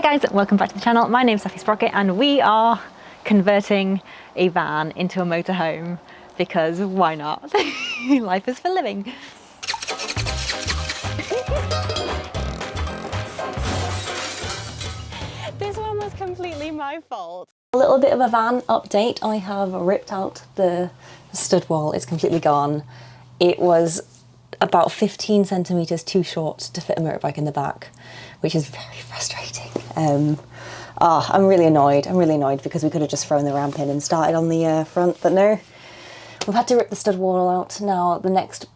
guys, welcome back to the channel. My name's Sophie Sprocket and we are converting a van into a motorhome because why not? Life is for living. This one was completely my fault. A little bit of a van update. I have ripped out the stud wall. It's completely gone. It was about 15 centimeters too short to fit a motorbike in the back, which is very frustrating. I'm really annoyed. I'm really annoyed because we could have just thrown the ramp in and started on the front, but no. We've had to rip the stud wall out. Now, the next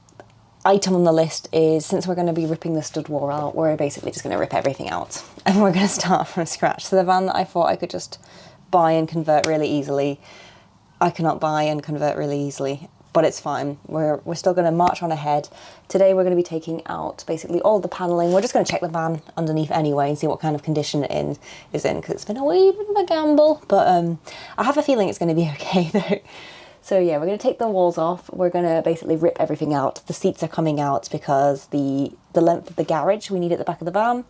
item on the list is, since we're going to be ripping the stud wall out, we're basically just going to rip everything out and we're going to start from scratch. So the van that I thought I could just buy and convert really easily, I cannot buy and convert really easily, but it's fine. We're still going to march on ahead. Today we're going to be taking out basically all the panelling. We're just going to check the van underneath anyway and see what kind of condition it is in, because it's been a wee bit of a gamble, but I have a feeling it's going to be okay though. So yeah, we're going to take the walls off. We're going to basically rip everything out. The seats are coming out because the length of the garage we need at the back of the van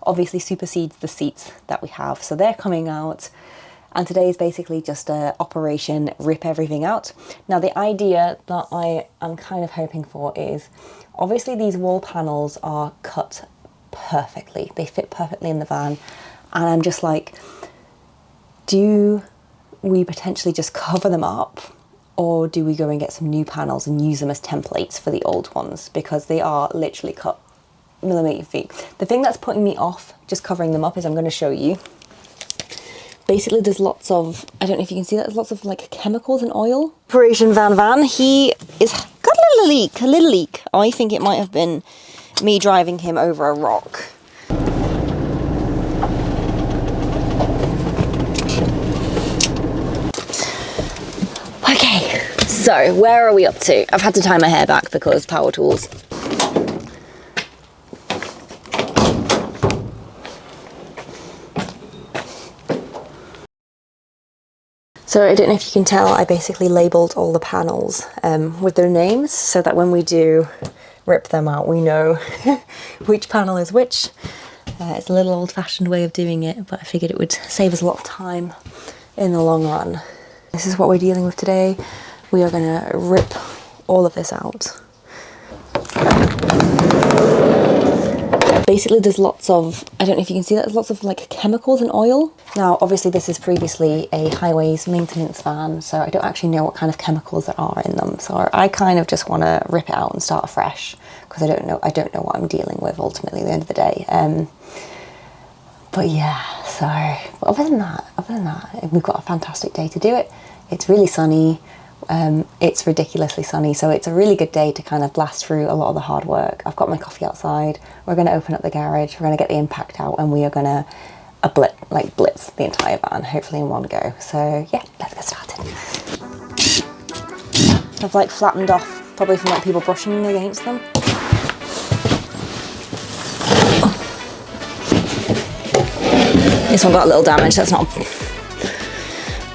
obviously supersedes the seats that we have. So they're coming out. And today is basically just a operation rip everything out. Now the idea that I am kind of hoping for is, obviously these wall panels are cut perfectly. They fit perfectly in the van. And I'm just like, do we potentially just cover them up? Or do we go and get some new panels and use them as templates for the old ones? Because they are literally cut millimeter feet. The thing that's putting me off just covering them up is, I'm going to show you. Basically there's lots of, I don't know if you can see that, there's lots of like chemicals and oil. Operation Van, he is got a little leak. I think it might have been me driving him over a rock. Okay, so where are we up to? I've had to tie my hair back because power tools. So I don't know if you can tell, I basically labelled all the panels with their names so that when we do rip them out, we know which panel is which. It's a little old-fashioned way of doing it, but I figured it would save us a lot of time in the long run. This is what we're dealing with today. We are going to rip all of this out. Basically there's lots of, I don't know if you can see that, there's lots of like chemicals and oil. Now obviously this is previously a highways maintenance van, so I don't actually know what kind of chemicals there are in them. So I kind of just want to rip it out and start afresh, because I don't know what I'm dealing with ultimately at the end of the day. But yeah, so other than that, we've got a fantastic day to do it. It's really sunny. It's ridiculously sunny, so it's a really good day to kind of blast through a lot of the hard work. I've got my coffee outside. We're going to open up the garage. We're going to get the impact out, and we are going to blitz the entire van, hopefully in one go. So yeah, let's get started. I've like flattened off, probably from like people brushing against them. This one got a little damage. That's not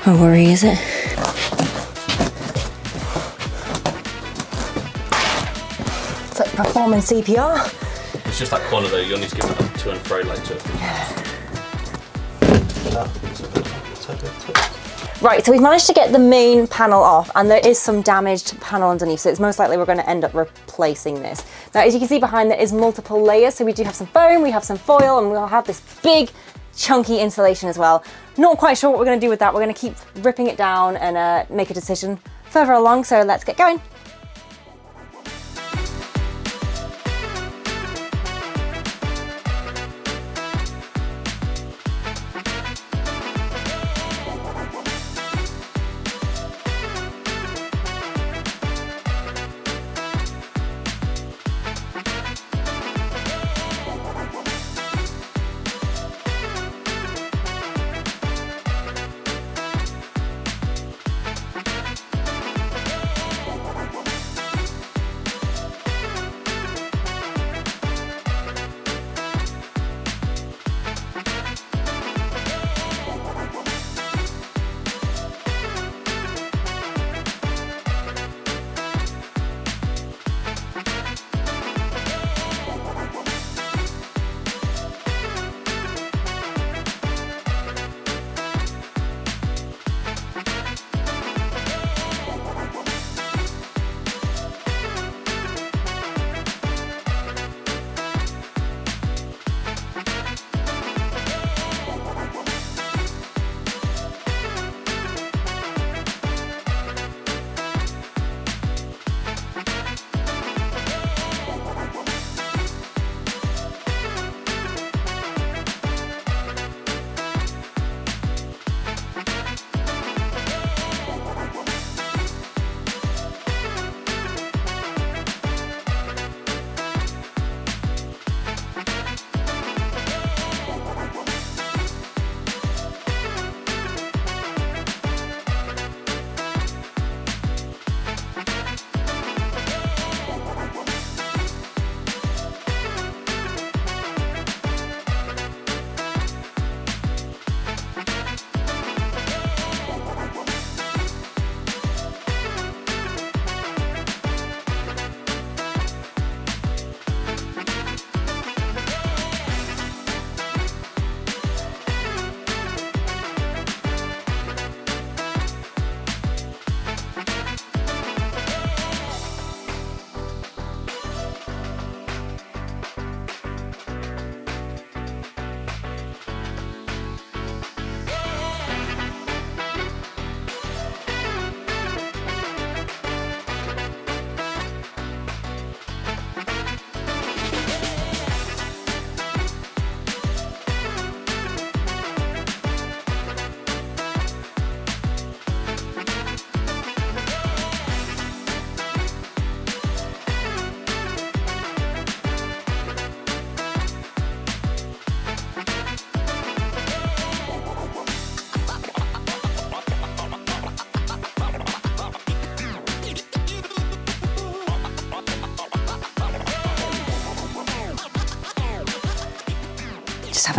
a worry, is it? Performing CPR. It's just that corner though, you'll need to give it up to and fro like to. Right, so we've managed to get the main panel off, and there is some damaged panel underneath, so it's most likely we're going to end up replacing this. Now, as you can see behind, there is multiple layers, so we do have some foam, we have some foil, and we'll have this big chunky insulation as well. Not quite sure what we're going to do with that. We're going to keep ripping it down and make a decision further along, so let's get going.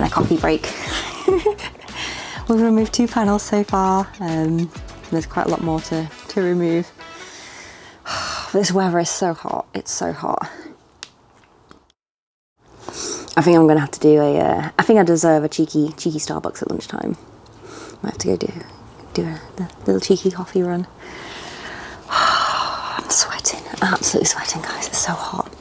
having a coffee break. We've removed 2 panels so far. There's quite a lot more to remove. This weather is so hot, it's so hot. I think I'm gonna have to do I think I deserve a cheeky Starbucks at lunchtime. I have to go do a little cheeky coffee run. I'm sweating, absolutely sweating, guys, it's so hot.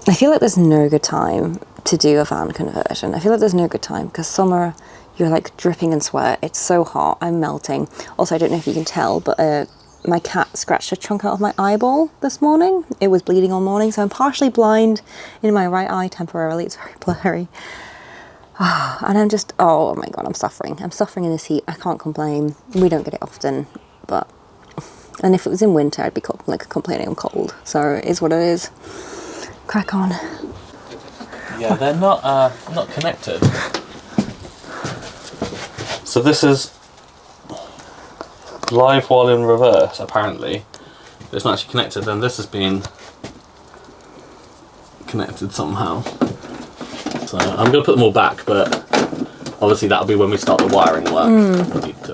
I feel like there's no good time to do a van conversion. I feel like there's no good time because summer, you're like dripping in sweat. It's so hot, I'm melting. Also, I don't know if you can tell, but my cat scratched a chunk out of my eyeball this morning. It was bleeding all morning, so I'm partially blind in my right eye temporarily. It's very blurry. And I'm just, oh my God, I'm suffering. I'm suffering in this heat. I can't complain. We don't get it often, but, and if it was in winter, I'd be like complaining I'm cold. So it is what it is. Crack on. Yeah, they're not connected. So this is live while in reverse, apparently. It's not actually connected, and this has been connected somehow. So I'm going to put them all back, but obviously that'll be when we start the wiring work. We need to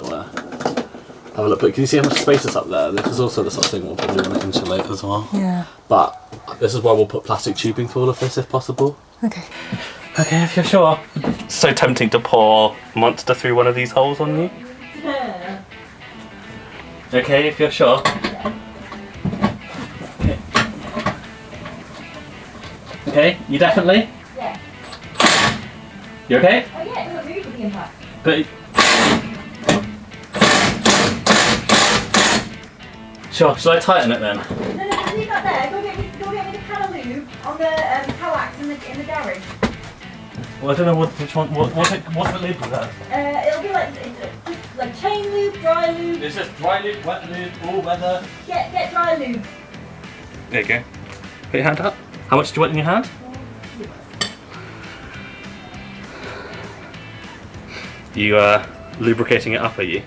have a look. But can you see how much space is up there? This is also the sort of thing we'll probably want to insulate as well. Yeah. But this is why we'll put plastic tubing through all of this if possible. Okay. Okay, if you're sure. So tempting to pour Monster through one of these holes on you. Yeah. Okay, if you're sure. Okay. Okay, you definitely? Yeah. You okay? Oh yeah, it doesn't move with the impact. But sure, shall I tighten it then? No, leave that there. Go get me the can of lube on the coax in the garage. Well, I don't know which one. What's the label there? It'll be like chain lube, dry lube. It's just dry lube, wet lube, all weather. Get dry lube. There you go. Put your hand up. How much do you want in your hand? You lubricating it up, are you?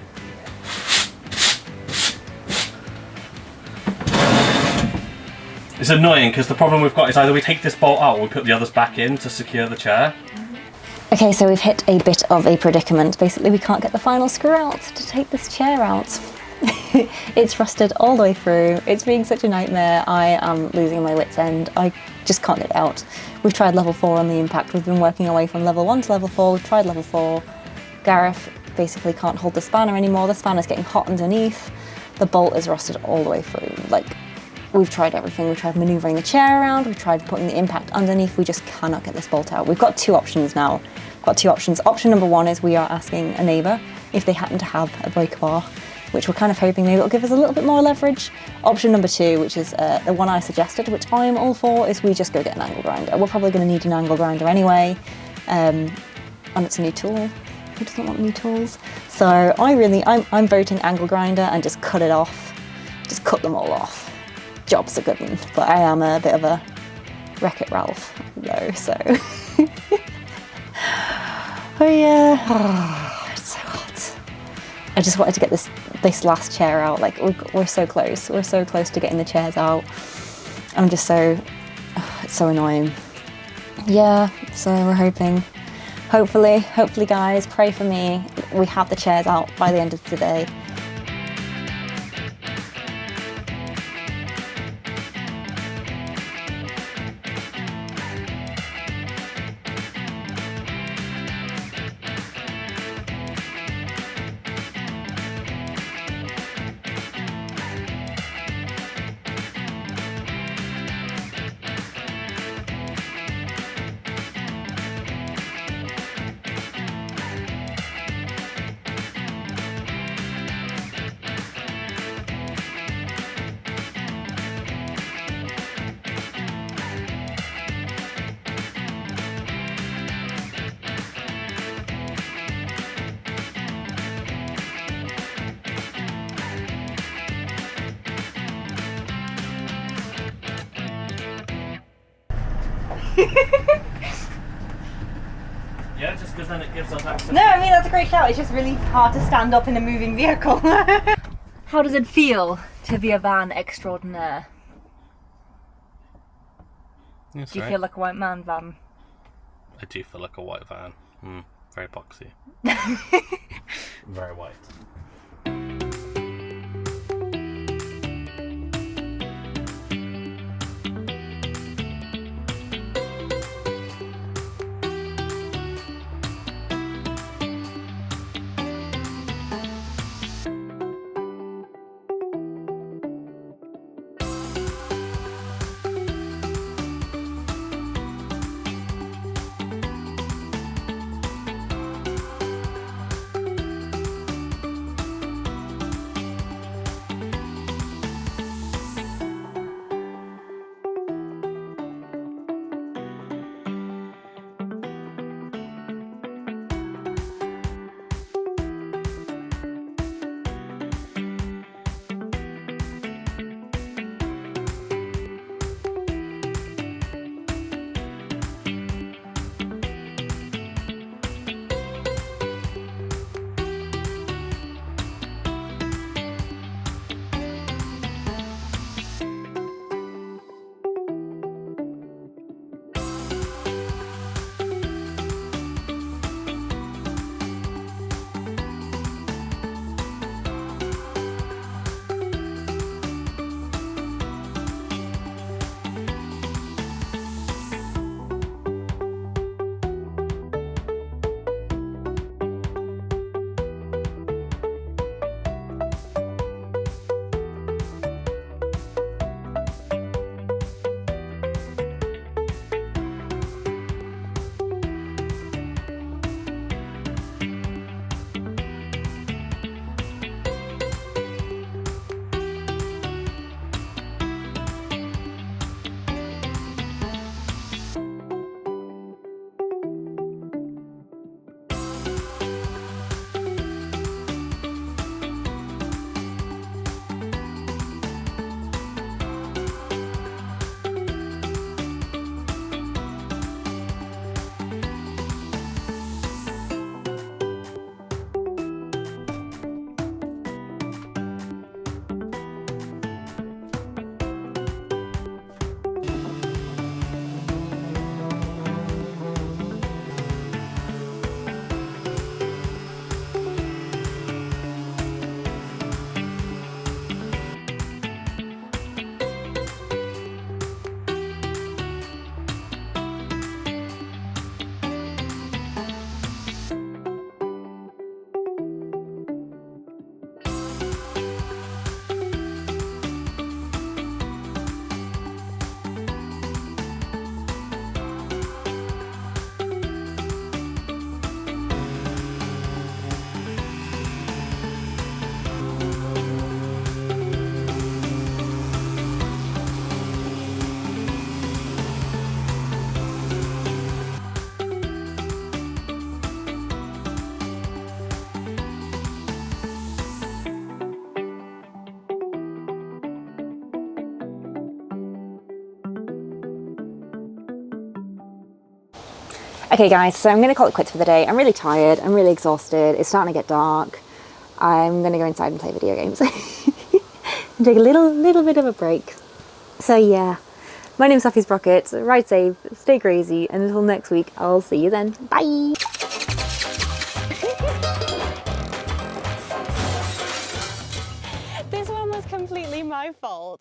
It's annoying because the problem we've got is either we take this bolt out or we put the others back in to secure the chair. Okay, so we've hit a bit of a predicament. Basically, we can't get the final screw out to take this chair out. It's rusted all the way through. It's being such a nightmare. I am losing my wits end. I just can't get it out. We've tried level 4 on the impact. We've been working our way from level 1 to level 4. We've tried level 4. Gareth basically can't hold the spanner anymore. The spanner's getting hot underneath. The bolt is rusted all the way through. Like, we've tried everything. We've tried maneuvering the chair around. We've tried putting the impact underneath. We just cannot get this bolt out. We've got 2 options now. Got 2 options. Option number 1 is we are asking a neighbour if they happen to have a breaker bar, which we're kind of hoping maybe it'll give us a little bit more leverage. Option number 2, which is the one I suggested, which I'm all for, is we just go get an angle grinder. We're probably going to need an angle grinder anyway, and it's a new tool. Who doesn't want new tools? So I'm voting angle grinder and just cut it off. Just cut them all off. Job's a good one, but I am a bit of a Wreck-It Ralph though, so. Oh yeah, oh, it's so hot. I just wanted to get this last chair out. Like we're so close. We're so close to getting the chairs out. I'm just so, it's so annoying. Yeah, so we're hoping. Hopefully guys, pray for me. We have the chairs out by the end of today. Yeah, just because then it gives us access. No, I mean that's a great shout. It's just really hard to stand up in a moving vehicle. How does it feel to be a van extraordinaire? That's Do you right. feel like a white man, Van? I do feel like a white van. Very boxy. Very white. Okay guys, so I'm going to call it quits for the day. I'm really tired, I'm really exhausted, it's starting to get dark. I'm going to go inside and play video games. And take a little bit of a break. So yeah, my name's Sophie Sprocket, ride safe, stay crazy, and until next week, I'll see you then. Bye! This one was completely my fault.